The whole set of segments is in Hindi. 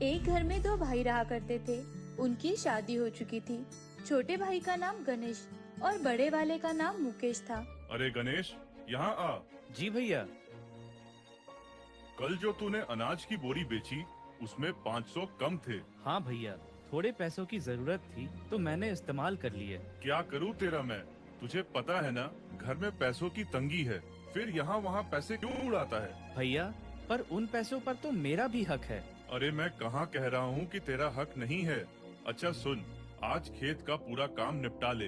एक घर में दो भाई रहा करते थे। उनकी शादी हो चुकी थी। छोटे भाई का नाम गणेश और बड़े वाले का नाम मुकेश था। अरे गणेश, यहाँ आ। जी भैया। कल जो तूने अनाज की बोरी बेची उसमें 500 कम थे। हाँ भैया, थोड़े पैसों की जरूरत थी तो मैंने इस्तेमाल कर लिए। क्या करूँ तेरा मैं। तुझे पता है ना, घर में पैसों की तंगी है। फिर यहाँ वहाँ पैसे क्यों उड़ाता है। भैया, पर उन पैसों पर तो मेरा भी हक है। अरे मैं कहाँ कह रहा हूँ कि तेरा हक नहीं है। अच्छा सुन, आज खेत का पूरा काम निपटा ले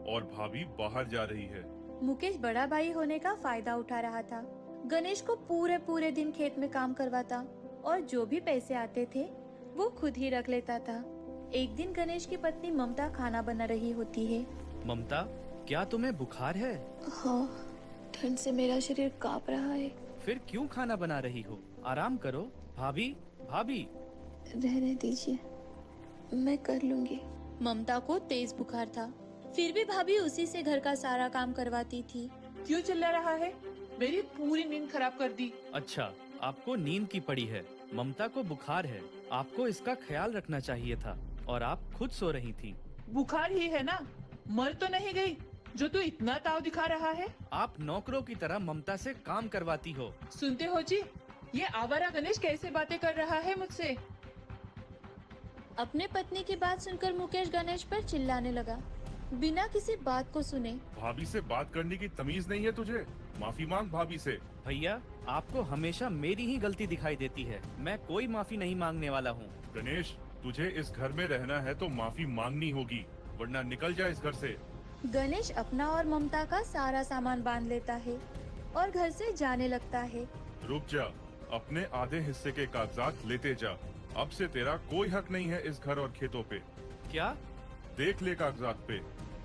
और भाभी बाहर जा रही है। मुकेश बड़ा भाई होने का फायदा उठा रहा था। गणेश को पूरे पूरे दिन खेत में काम करवाता और जो भी पैसे आते थे वो खुद ही रख लेता था। एक दिन गणेश की पत्नी ममता खाना बना रही होती है। ममता, क्या तुम्हें बुखार है? हाँ, ठंड से मेरा शरीर कांप रहा है। फिर क्यों खाना बना रही हो? आराम करो। भाभी, भाभी। रहने दीजिए, मैं कर लूंगी। ममता को तेज बुखार था, फिर भी भाभी उसी से घर का सारा काम करवाती थी। क्यों चिल्ला रहा है? मेरी पूरी नींद खराब कर दी। अच्छा, आपको नींद की पड़ी है। ममता को बुखार है, आपको इसका ख्याल रखना चाहिए था और आप खुद सो रही थी। बुखार ही है ना, मर तो नहीं गई जो तू इतना ताव दिखा रहा है। आप नौकरों की तरह ममता से काम करवाती हो। सुनते हो जी, ये आवारा गणेश कैसे बातें कर रहा है मुझसे। अपने पत्नी की बात सुनकर मुकेश गणेश पर चिल्लाने लगा, बिना किसी बात को सुने। भाभी से बात करने की तमीज नहीं है तुझे? माफी मांग भाभी से। भैया, आपको हमेशा मेरी ही गलती दिखाई देती है। मैं कोई माफी नहीं मांगने वाला हूँ। गणेश, तुझे इस घर में रहना है तो माफी मांगनी होगी, वरना निकल जा इस घर से। गणेश अपना और ममता का सारा सामान बांध लेता है और घर से जाने लगता है। रुक जा, अपने आधे हिस्से के कागजात लेते जा। अब से तेरा कोई हक नहीं है इस घर और खेतों पे। क्या? देख ले कागजात पे,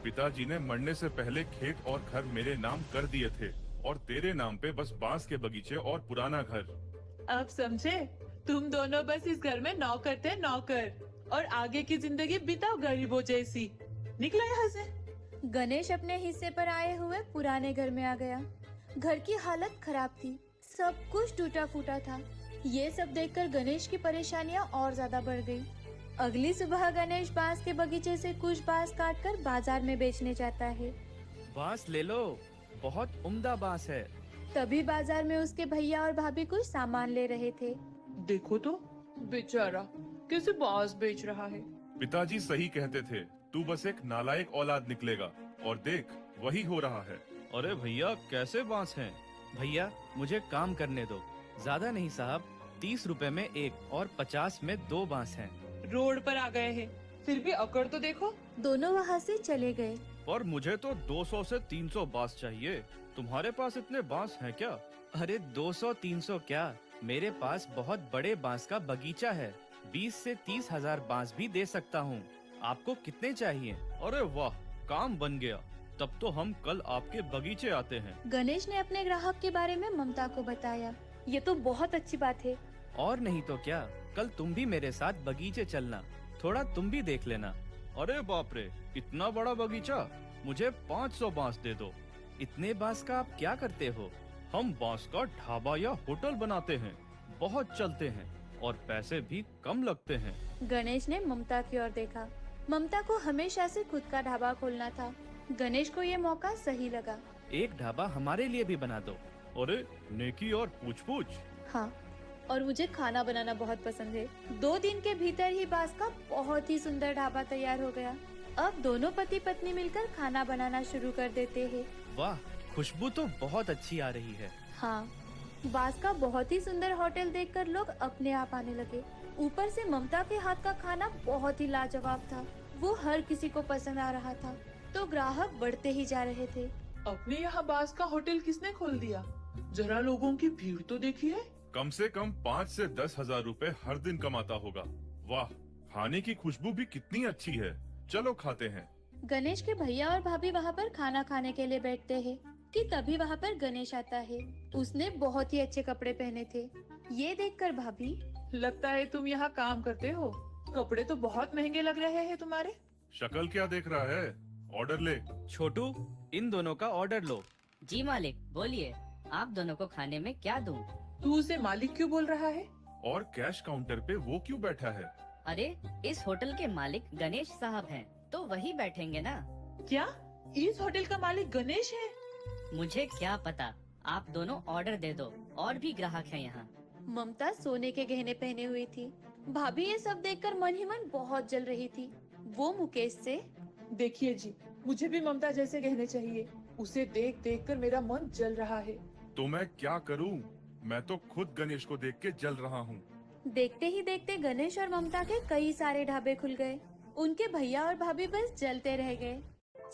पिताजी ने मरने से पहले खेत और घर मेरे नाम कर दिए थे और तेरे नाम पे बस बांस के बगीचे और पुराना घर। अब समझे? तुम दोनों बस इस घर में नौकर थे, नौकर, और आगे की जिंदगी बिताओ गरीबों जैसी। निकलो यहाँ से। गणेश अपने हिस्से पर आए हुए पुराने घर में आ गया। घर की हालत खराब थी, सब कुछ टूटा फूटा था। ये सब देखकर गणेश की परेशानियां और ज्यादा बढ़ गई। अगली सुबह गणेश बांस के बगीचे से कुछ बांस काटकर बाजार में बेचने जाता है। बांस ले लो, बहुत उम्दा बांस है। तभी बाजार में उसके भैया और भाभी कुछ सामान ले रहे थे। देखो तो, बेचारा कैसे बांस बेच रहा है। पिताजी सही कहते थे, तू बस एक नालायक औलाद निकलेगा, और देख वही हो रहा है। अरे भैया, कैसे बांस हैं? भैया, मुझे काम करने दो। ज्यादा नहीं साहब, 30 रुपए में एक और 50 में 2 बांस हैं। रोड पर आ गए हैं, फिर भी अकड़ तो देखो। दोनों वहाँ से चले गए। पर मुझे तो 200 से 300 बांस चाहिए। तुम्हारे पास इतने बांस हैं क्या? अरे 200-300 क्या, मेरे पास बहुत बड़े बांस का बगीचा है। 20 से 30 हजार बांस भी दे सकता हूँ। आपको कितने चाहिए? अरे वाह, काम बन गया। तब तो हम कल आपके बगीचे आते हैं। गणेश ने अपने ग्राहक के बारे में ममता को बताया। ये तो बहुत अच्छी बात है। और नहीं तो क्या, कल तुम भी मेरे साथ बगीचे चलना, थोड़ा तुम भी देख लेना। अरे बाप रे, इतना बड़ा बगीचा! मुझे 500 बांस दे दो। इतने बांस का आप क्या करते हो? हम बांस का ढाबा या होटल बनाते हैं, बहुत चलते हैं और पैसे भी कम लगते हैं। गणेश ने ममता की ओर देखा। ममता को हमेशा से खुद का ढाबा खोलना था। गणेश को ये मौका सही लगा। एक ढाबा हमारे लिए भी बना दो। अरे नेकी और पूछ पूछ। हाँ, और मुझे खाना बनाना बहुत पसंद है। 2 दिन के भीतर ही बांस का बहुत ही सुंदर ढाबा तैयार हो गया। अब दोनों पति पत्नी मिलकर खाना बनाना शुरू कर देते हैं। वाह, खुशबू तो बहुत अच्छी आ रही है। हाँ, बांस का बहुत ही सुंदर होटल देखकर लोग अपने आप आने लगे। ऊपर से ममता के हाथ का खाना बहुत ही लाजवाब था। वो हर किसी को पसंद आ रहा था, तो ग्राहक बढ़ते ही जा रहे थे। अपने यहाँ बांस का होटल किसने खोल दिया? जरा लोगों की भीड़ तो देखिए। कम से कम 5 से 10 हजार रूपए हर दिन कमाता होगा। वाह, खाने की खुशबू भी कितनी अच्छी है। चलो खाते हैं। गणेश के भैया और भाभी वहाँ पर खाना खाने के लिए बैठते हैं कि तभी वहाँ पर गणेश आता है। उसने बहुत ही अच्छे कपड़े पहने थे। ये देखकर भाभी, लगता है तुम यहाँ काम करते हो। कपड़े तो बहुत महंगे लग रहे हैं तुम्हारे। शक्ल क्या देख रहा है? ऑर्डर ले। छोटू, इन दोनों का ऑर्डर लो। जी मालिक, बोलिए, आप दोनों को खाने में क्या दूं? तू उसे मालिक क्यों बोल रहा है? और कैश काउंटर पे वो क्यों बैठा है? अरे इस होटल के मालिक गणेश साहब हैं, तो वही बैठेंगे ना। क्या इस होटल का मालिक गणेश है? मुझे क्या पता, आप दोनों ऑर्डर दे दो, और भी ग्राहक हैं यहाँ। ममता सोने के गहने पहने हुई थी। भाभी ये सब देखकर मन ही मन बहुत जल रही थी। वो मुकेश से, देखिए जी, मुझे भी ममता जैसे गहने चाहिए। उसे देख देख कर मेरा मन जल रहा है। तो मैं क्या करूं? मैं तो खुद गणेश को देख के जल रहा हूं। देखते ही देखते गणेश और ममता के कई सारे ढाबे खुल गए। उनके भैया और भाभी बस जलते रह गए।